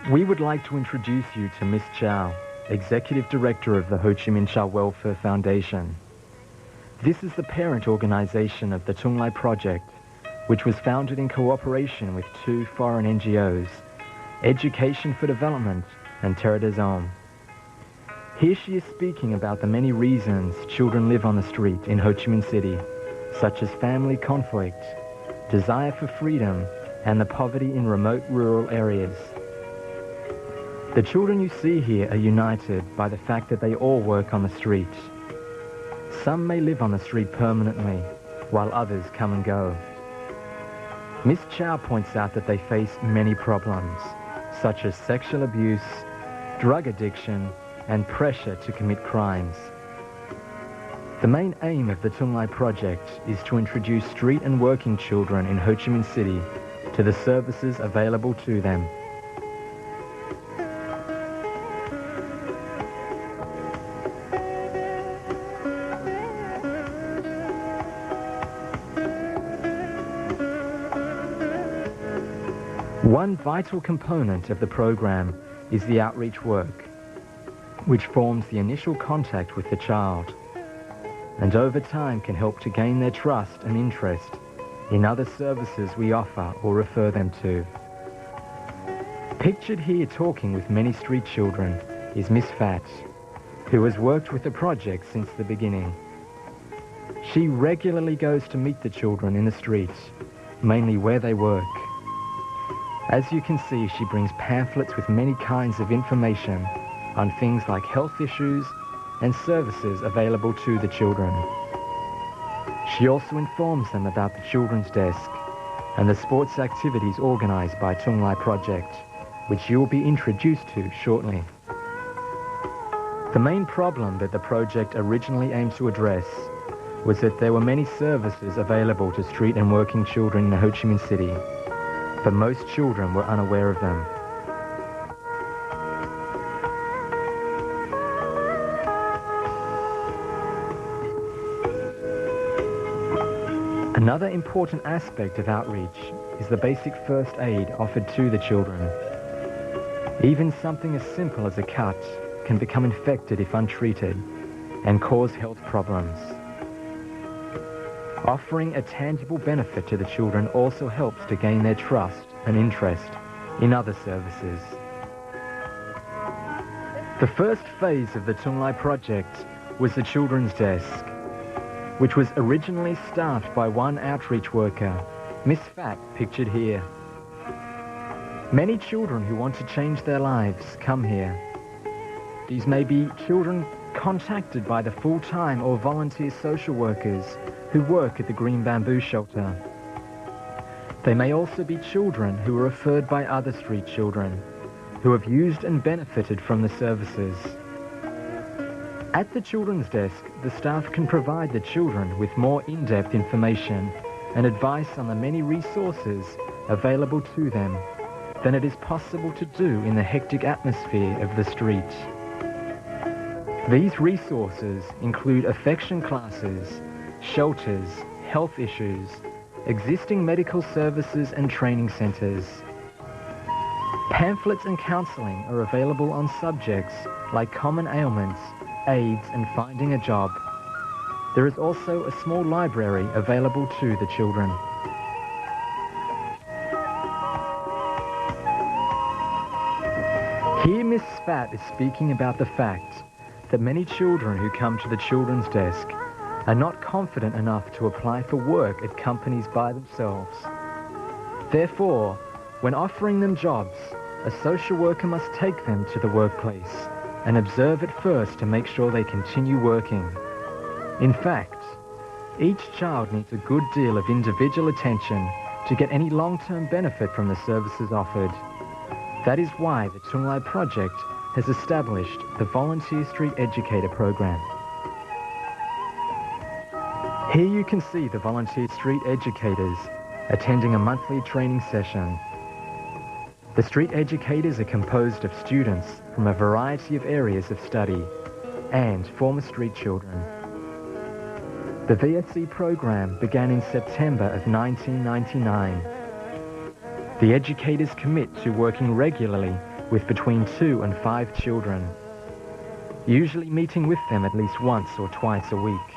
We would like to introduce you to Miss Chow, Executive Director of the Ho Chi Minh Child Welfare Foundation. This is the parent organization of the Tuonglai project, which was founded in cooperation with 2 foreign NGOs, Education for Development and Terre des Hommes. Here she is speaking about the many reasons children live on the street in Ho Chi Minh City, such as family conflict, desire for freedom, and the poverty in remote rural areas. The children you see here are united by the fact that they all work on the street. Some may live on the street permanently, while others come and go. Miss Chow points out that they face many problems, such as sexual abuse, drug addiction, and pressure to commit crimes. The main aim of the Tuonglai project is to introduce street and working children in Ho Chi Minh City to the services available to them. One vital component of the program is the outreach work, which forms the initial contact with the child, and over time can help to gain their trust and interest in other services we offer or refer them to. Pictured here talking with many street children is Miss Fat, who has worked with the project since the beginning. She regularly goes to meet the children in the streets, mainly where they work. As you can see, she brings pamphlets with many kinds of information on things like health issues and services available to the children. She also informs them about the children's desk and the sports activities organized by Tuonglai project, which you will be introduced to shortly. The main problem that the project originally aimed to address was that there were many services available to street and working children in Ho Chi Minh City, but most children were unaware of them. Another important aspect of outreach is the basic first aid offered to the children. Even something as simple as a cut can become infected if untreated and cause health problems. Offering a tangible benefit to the children also helps to gain their trust and interest in other services. The first phase of the Tuonglai project was the children's desk, which was originally staffed by one outreach worker, Miss Fat, pictured here. Many children who want to change their lives come here. These may be children contacted by the full-time or volunteer social workers who work at the Green Bamboo Shelter. They may also be children who are referred by other street children who have used and benefited from the services. At the children's desk, the staff can provide the children with more in-depth information and advice on the many resources available to them than it is possible to do in the hectic atmosphere of the street. These resources include affection classes, shelters, health issues, existing medical services and training centres. Pamphlets and counselling are available on subjects like common ailments, AIDS and finding a job. There is also a small library available to the children. Here Miss Fat is speaking about the fact that many children who come to the children's desk are not confident enough to apply for work at companies by themselves. Therefore, when offering them jobs, a social worker must take them to the workplace and observe it first to make sure they continue working. In fact, each child needs a good deal of individual attention to get any long-term benefit from the services offered. That is why the Tuonglai project has established the Volunteer Street Educator program. Here you can see the volunteer street educators attending a monthly training session. The street educators are composed of students from a variety of areas of study and former street children. The VSC program began in September of 1999. The educators commit to working regularly with between 2 and 5 children, usually meeting with them at least once or twice a week.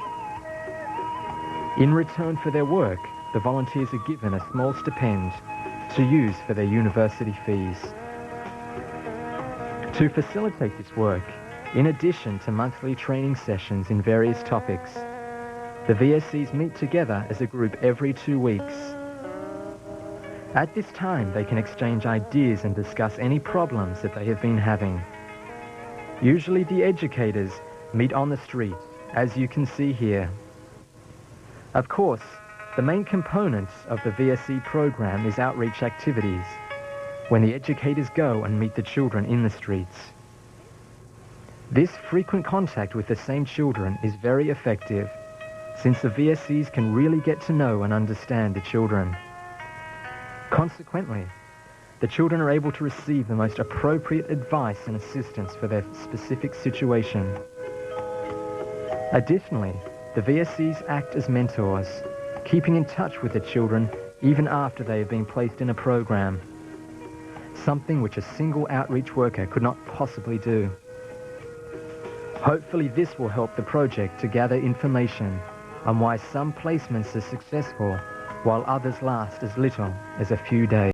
In return for their work, the volunteers are given a small stipend to use for their university fees. To facilitate this work, in addition to monthly training sessions in various topics, the VSCs meet together as a group every 2 weeks. At this time, they can exchange ideas and discuss any problems that they have been having. Usually the educators meet on the street, as you can see here. Of course, the main component of the VSC program is outreach activities, when the educators go and meet the children in the streets. This frequent contact with the same children is very effective, since the VSCs can really get to know and understand the children. Consequently, the children are able to receive the most appropriate advice and assistance for their specific situation. Additionally, the VSCs act as mentors, keeping in touch with the children even after they have been placed in a program, something which a single outreach worker could not possibly do. Hopefully this will help the project to gather information on why some placements are successful while others last as little as a few days.